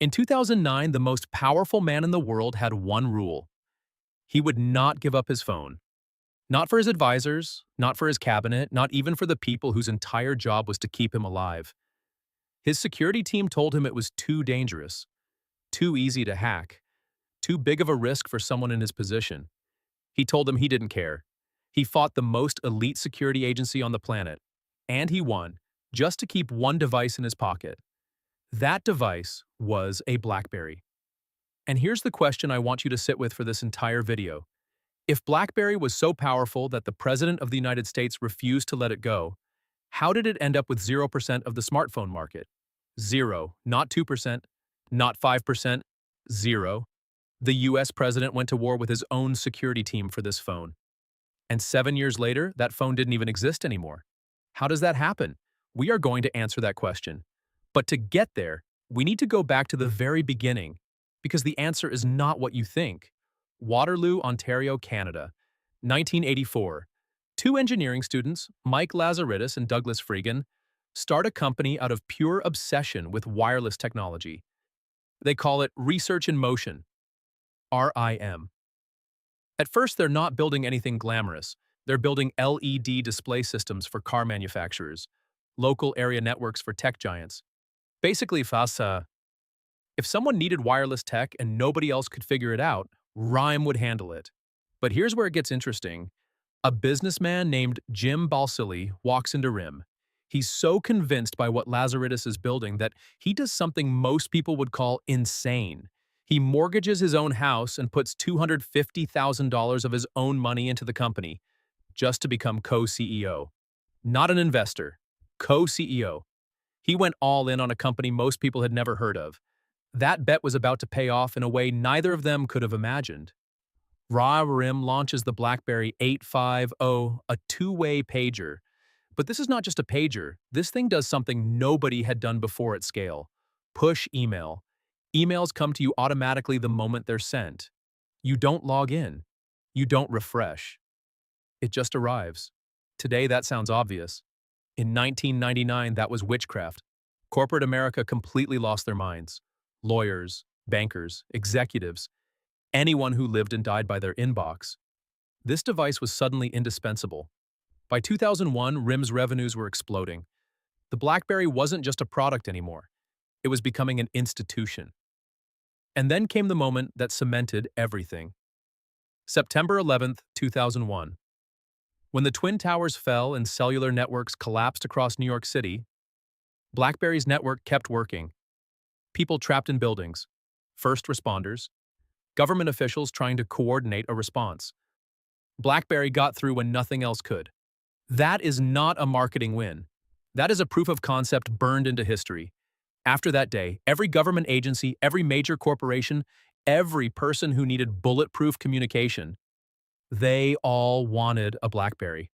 In 2009, the most powerful man in the world had one rule. He would not give up his phone. Not for his advisors, not for his cabinet, not even for the people whose entire job was to keep him alive. His security team told him it was too dangerous, too easy to hack, too big of a risk for someone in his position. He told them he didn't care. He fought the most elite security agency on the planet, and he won, just to keep one device in his pocket. That device was a BlackBerry. And here's the question I want you to sit with for this entire video. If BlackBerry was so powerful that the President of the United States refused to let it go, how did it end up with 0% of the smartphone market? Zero, not 2%, not 5%, zero. The US president went to war with his own security team for this phone. And 7 years later, that phone didn't even exist anymore. How does that happen? We are going to answer that question. But to get there, we need to go back to the very beginning, because the answer is not what you think. Waterloo, Ontario, Canada, 1984. Two engineering students, Mike Lazaridis and Douglas Freegan, start a company out of pure obsession with wireless technology. They call it Research in Motion, RIM. At first, they're not building anything glamorous. They're building LED display systems for car manufacturers, local area networks for tech giants. Basically, FASA. If someone needed wireless tech and nobody else could figure it out, RIM would handle it. But here's where it gets interesting. A businessman named Jim Balsillie walks into RIM. He's so convinced by what Lazaridis is building that he does something most people would call insane. He mortgages his own house and puts $250,000 of his own money into the company, just to become co-CEO. Not an investor, co-CEO. He went all in on a company most people had never heard of. That bet was about to pay off in a way neither of them could have imagined. RIM launches the BlackBerry 850, a two-way pager. But this is not just a pager. This thing does something nobody had done before at scale. Push email. Emails come to you automatically the moment they're sent. You don't log in. You don't refresh. It just arrives. Today, that sounds obvious. In 1999, that was witchcraft. Corporate America completely lost their minds. Lawyers, bankers, executives, anyone who lived and died by their inbox. This device was suddenly indispensable. By 2001, RIM's revenues were exploding. The BlackBerry wasn't just a product anymore. It was becoming an institution. And then came the moment that cemented everything. September 11th, 2001. When the Twin Towers fell and cellular networks collapsed across New York City, BlackBerry's network kept working. People trapped in buildings, first responders, government officials trying to coordinate a response. BlackBerry got through when nothing else could. That is not a marketing win. That is a proof of concept burned into history. After that day, every government agency, every major corporation, every person who needed bulletproof communication, they all wanted a BlackBerry.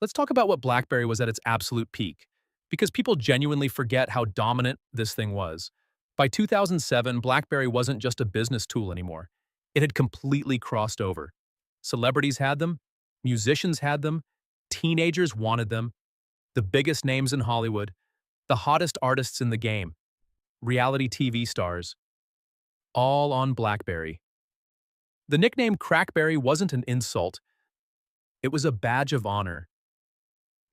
Let's talk about what BlackBerry was at its absolute peak, because people genuinely forget how dominant this thing was. By 2007, BlackBerry wasn't just a business tool anymore. It had completely crossed over. Celebrities had them, musicians had them, teenagers wanted them, the biggest names in Hollywood, the hottest artists in the game, reality TV stars, all on BlackBerry. The nickname Crackberry wasn't an insult. It was a badge of honor.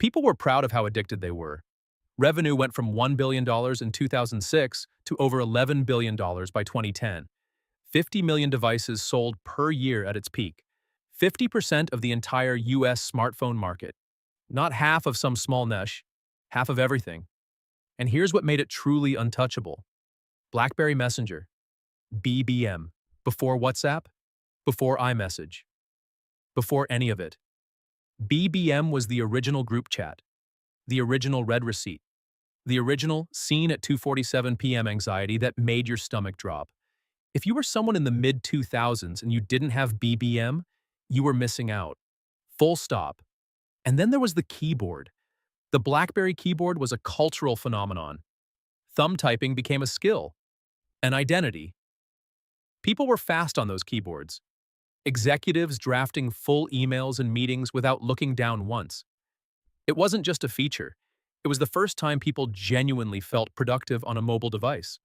People were proud of how addicted they were. Revenue went from $1 billion in 2006 to over $11 billion by 2010. 50 million devices sold per year at its peak. 50% of the entire US smartphone market. Not half of some small niche, half of everything. And here's what made it truly untouchable. BlackBerry Messenger. BBM. Before WhatsApp, before iMessage, before any of it. BBM was the original group chat, the original read receipt, the original seen at 2:47 p.m. anxiety that made your stomach drop. If you were someone in the mid-2000s and you didn't have BBM, you were missing out. Full stop. And then there was the keyboard. The BlackBerry keyboard was a cultural phenomenon. Thumb typing became a skill, an identity. People were fast on those keyboards. Executives drafting full emails and meetings without looking down once. It wasn't just a feature. It was the first time people genuinely felt productive on a mobile device.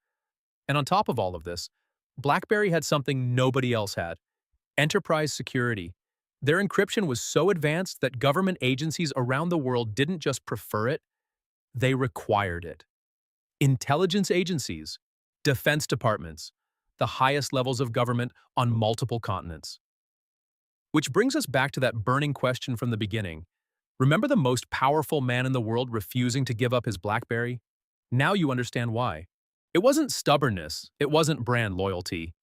And on top of all of this, BlackBerry had something nobody else had: enterprise security. Their encryption was so advanced that government agencies around the world didn't just prefer it, they required it. Intelligence agencies, defense departments, the highest levels of government on multiple continents. Which brings us back to that burning question from the beginning. Remember the most powerful man in the world refusing to give up his BlackBerry? Now you understand why. It wasn't stubbornness, it wasn't brand loyalty.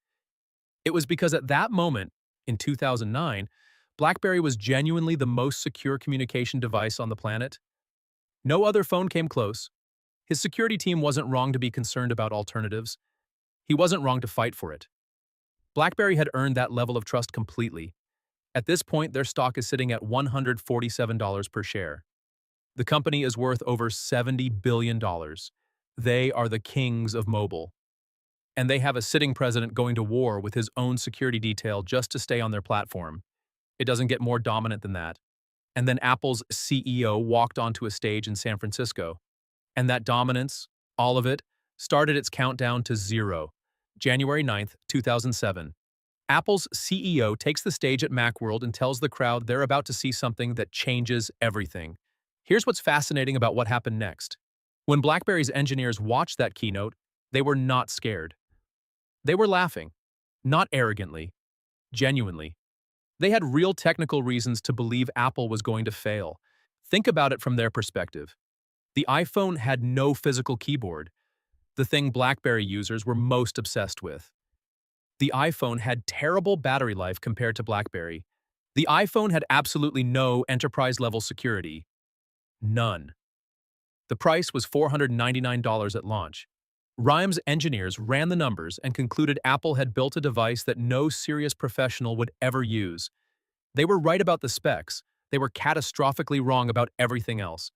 It was because at that moment, in 2009, BlackBerry was genuinely the most secure communication device on the planet. No other phone came close. His security team wasn't wrong to be concerned about alternatives. He wasn't wrong to fight for it. BlackBerry had earned that level of trust completely. At this point, their stock is sitting at $147 per share. The company is worth over $70 billion. They are the kings of mobile. And they have a sitting president going to war with his own security detail just to stay on their platform. It doesn't get more dominant than that. And then Apple's CEO walked onto a stage in San Francisco. And that dominance, all of it, started its countdown to zero. January 9th, 2007. Apple's CEO takes the stage at Macworld and tells the crowd they're about to see something that changes everything. Here's what's fascinating about what happened next. When BlackBerry's engineers watched that keynote, they were not scared. They were laughing. Not arrogantly. Genuinely. They had real technical reasons to believe Apple was going to fail. Think about it from their perspective. The iPhone had no physical keyboard, the thing BlackBerry users were most obsessed with. The iPhone had terrible battery life compared to BlackBerry. The iPhone had absolutely no enterprise-level security. None. The price was $499 at launch. Rime's engineers ran the numbers and concluded Apple had built a device that no serious professional would ever use. They were right about the specs. They were catastrophically wrong about everything else.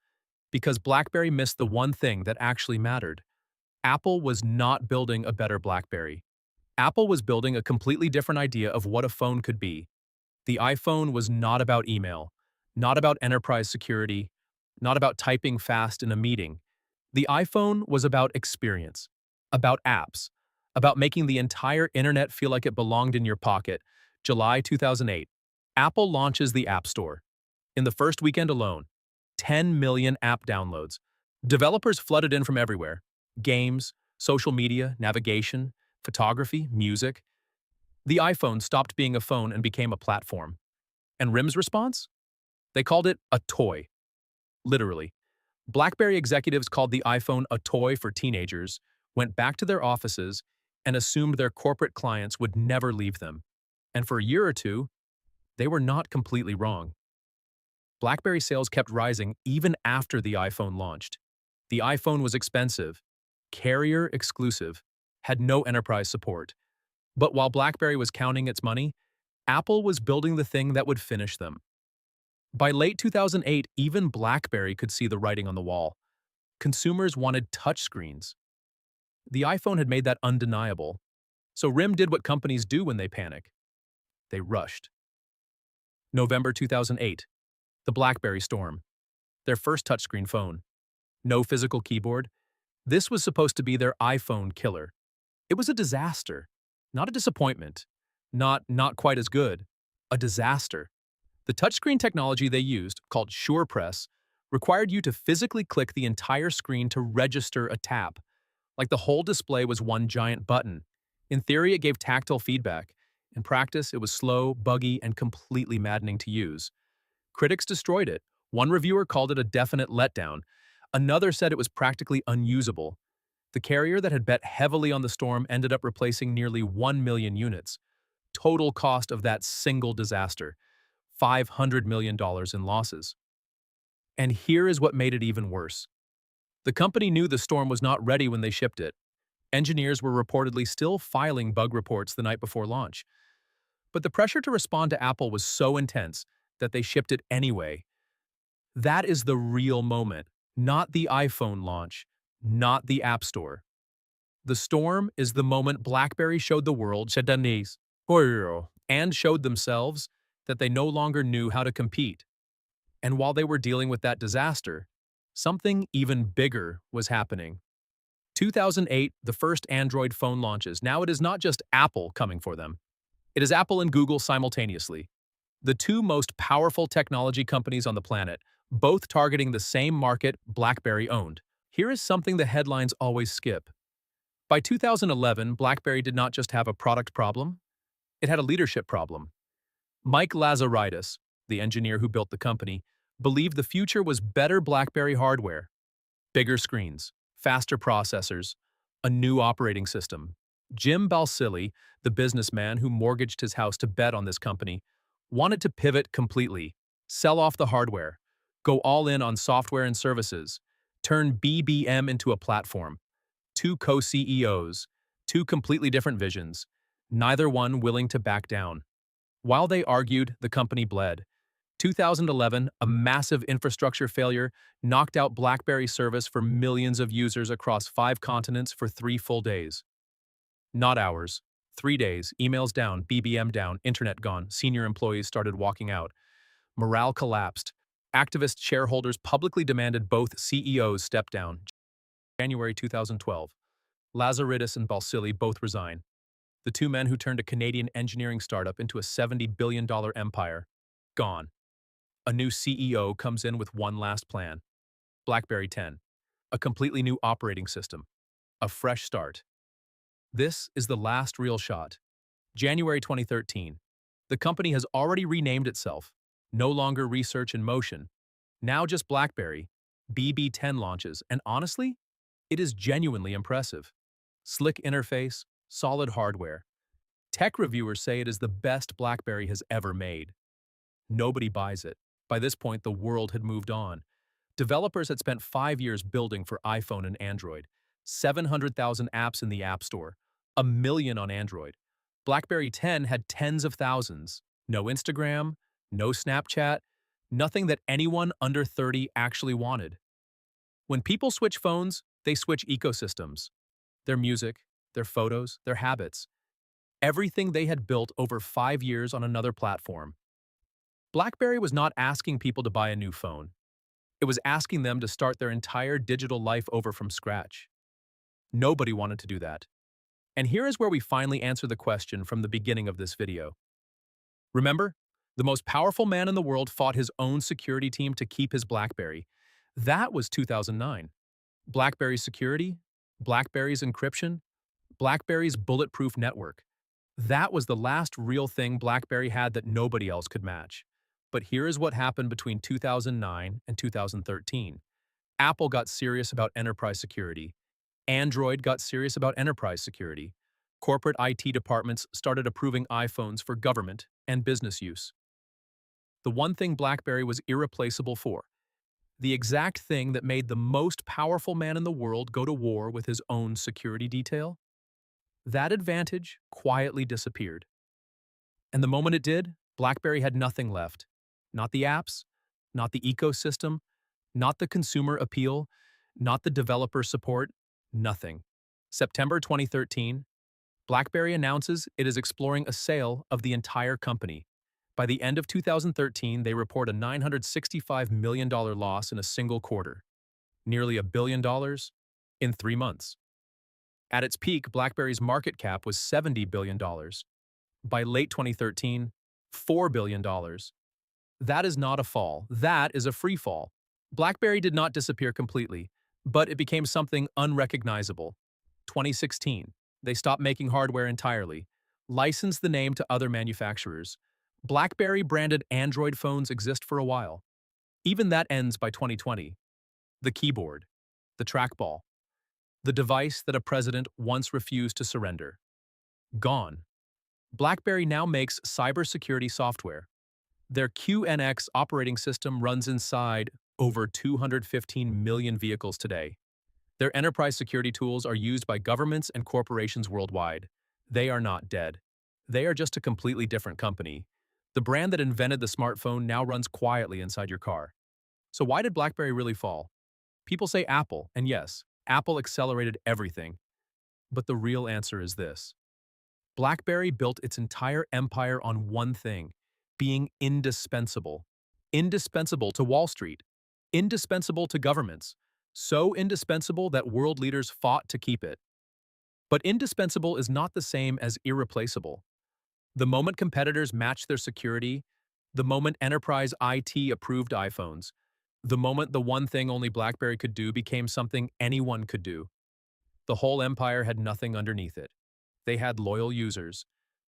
Because BlackBerry missed the one thing that actually mattered. Apple was not building a better BlackBerry. Apple was building a completely different idea of what a phone could be. The iPhone was not about email, not about enterprise security, not about typing fast in a meeting. The iPhone was about experience, about apps, about making the entire internet feel like it belonged in your pocket. July 2008. Apple launches the App Store. In the first weekend alone, 10 million app downloads. Developers flooded in from everywhere. Games, social media, navigation, photography, music. The iPhone stopped being a phone and became a platform. And RIM's response? They called it a toy. Literally. BlackBerry executives called the iPhone a toy for teenagers, went back to their offices, and assumed their corporate clients would never leave them. And for a year or two, they were not completely wrong. BlackBerry sales kept rising even after the iPhone launched. The iPhone was expensive, carrier exclusive, had no enterprise support. But while BlackBerry was counting its money, Apple was building the thing that would finish them. By late 2008, even BlackBerry could see the writing on the wall. Consumers wanted touchscreens. The iPhone had made that undeniable. So RIM did what companies do when they panic. They rushed. November 2008. The BlackBerry Storm. Their first touchscreen phone. No physical keyboard. This was supposed to be their iPhone killer. It was a disaster. Not a disappointment. Not quite as good. A disaster. The touchscreen technology they used, called SurePress, required you to physically click the entire screen to register a tap. Like the whole display was one giant button. In theory, it gave tactile feedback. In practice, it was slow, buggy, and completely maddening to use. Critics destroyed it. One reviewer called it a definite letdown. Another said it was practically unusable. The carrier that had bet heavily on the storm ended up replacing nearly 1 million units. Total cost of that single disaster: $500 million in losses. And here is what made it even worse. The company knew the storm was not ready when they shipped it. Engineers were reportedly still filing bug reports the night before launch. But the pressure to respond to Apple was so intense that they shipped it anyway. That is the real moment, not the iPhone launch, not the App Store. The storm is the moment BlackBerry showed the world and showed themselves that they no longer knew how to compete. And while they were dealing with that disaster, something even bigger was happening. 2008, the first Android phone launches. Now it is not just Apple coming for them. It is Apple and Google simultaneously. The two most powerful technology companies on the planet, both targeting the same market BlackBerry owned. Here is something the headlines always skip. By 2011, BlackBerry did not just have a product problem, it had a leadership problem. Mike Lazaridis, the engineer who built the company, believed the future was better BlackBerry hardware, bigger screens, faster processors, a new operating system. Jim Balsillie, the businessman who mortgaged his house to bet on this company, wanted to pivot completely, sell off the hardware, go all in on software and services, turn BBM into a platform. Two co-CEOs, two completely different visions, neither one willing to back down. While they argued, the company bled. 2011, a massive infrastructure failure, knocked out BlackBerry service for millions of users across 5 continents for 3 full days. Not hours. 3 days, emails down, BBM down, internet gone, senior employees started walking out. Morale collapsed. Activist shareholders publicly demanded both CEOs step down. January 2012. Lazaridis and Balsillie both resign. The two men who turned a Canadian engineering startup into a $70 billion empire. Gone. A new CEO comes in with one last plan. BlackBerry 10. A completely new operating system. A fresh start. This is the last real shot. January 2013. The company has already renamed itself. No longer Research in Motion. Now just BlackBerry. BB10 launches, and honestly, it is genuinely impressive. Slick interface, solid hardware. Tech reviewers say it is the best BlackBerry has ever made. Nobody buys it. By this point, the world had moved on. Developers had spent 5 years building for iPhone and Android. 700,000 apps in the App Store. 1 million on Android. BlackBerry 10 had tens of thousands. No Instagram, no Snapchat, nothing that anyone under 30 actually wanted. When people switch phones, they switch ecosystems. Their music, their photos, their habits. Everything they had built over 5 years on another platform. BlackBerry was not asking people to buy a new phone. It was asking them to start their entire digital life over from scratch. Nobody wanted to do that. And here is where we finally answer the question from the beginning of this video. Remember? The most powerful man in the world fought his own security team to keep his BlackBerry. That was 2009. BlackBerry's security, BlackBerry's encryption, BlackBerry's bulletproof network. That was the last real thing BlackBerry had that nobody else could match. But here is what happened between 2009 and 2013. Apple got serious about enterprise security. Android got serious about enterprise security. Corporate IT departments started approving iPhones for government and business use. The one thing BlackBerry was irreplaceable for, the exact thing that made the most powerful man in the world go to war with his own security detail, that advantage quietly disappeared. And the moment it did, BlackBerry had nothing left. Not the apps, not the ecosystem, not the consumer appeal, not the developer support, nothing. September 2013, BlackBerry announces it is exploring a sale of the entire company. By the end of 2013, they report a $965 million loss in a single quarter. Nearly $1 billion in 3 months. At its peak, BlackBerry's market cap was $70 billion. By late 2013, $4 billion. That is not a fall. That is a free fall. BlackBerry did not disappear completely, but it became something unrecognizable. 2016, they stopped making hardware entirely, licensed the name to other manufacturers. BlackBerry-branded Android phones exist for a while. Even that ends by 2020. The keyboard, the trackball, the device that a president once refused to surrender. Gone. BlackBerry now makes cybersecurity software. Their QNX operating system runs inside over 215 million vehicles today. Their enterprise security tools are used by governments and corporations worldwide. They are not dead. They are just a completely different company. The brand that invented the smartphone now runs quietly inside your car. So why did BlackBerry really fall? People say Apple, and yes, Apple accelerated everything. But the real answer is this. BlackBerry built its entire empire on one thing, being indispensable. Indispensable to Wall Street. Indispensable to governments. So indispensable that world leaders fought to keep it. But indispensable is not the same as irreplaceable. The moment competitors matched their security, the moment enterprise IT approved iPhones, the moment the one thing only BlackBerry could do became something anyone could do, the whole empire had nothing underneath it. They had loyal users,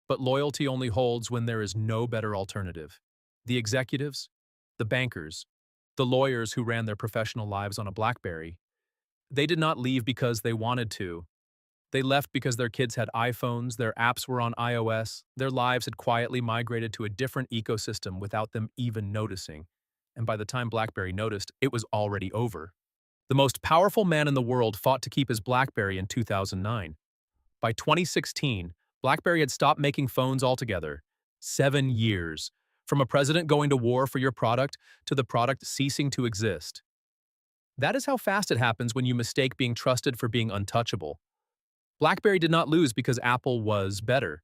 but loyalty only holds when there is no better alternative. The executives, the bankers, the lawyers who ran their professional lives on a BlackBerry, they did not leave because they wanted to. They left because their kids had iPhones, their apps were on iOS, their lives had quietly migrated to a different ecosystem without them even noticing. And by the time BlackBerry noticed, it was already over. The most powerful man in the world fought to keep his BlackBerry in 2009. By 2016, BlackBerry had stopped making phones altogether. 7 years. From a president going to war for your product to the product ceasing to exist. That is how fast it happens when you mistake being trusted for being untouchable. BlackBerry did not lose because Apple was better.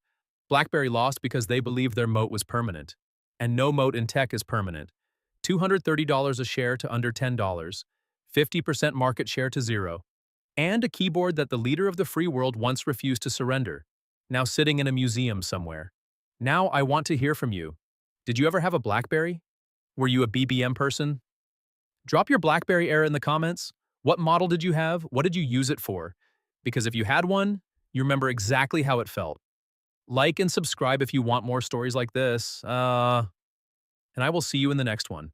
BlackBerry lost because they believed their moat was permanent. And no moat in tech is permanent. $230 a share to under $10, 50% market share to zero, and a keyboard that the leader of the free world once refused to surrender, now sitting in a museum somewhere. Now I want to hear from you. Did you ever have a BlackBerry? Were you a BBM person? Drop your BlackBerry era in the comments. What model did you have? What did you use it for? Because if you had one, you remember exactly how it felt. Like and subscribe if you want more stories like this. And I will see you in the next one.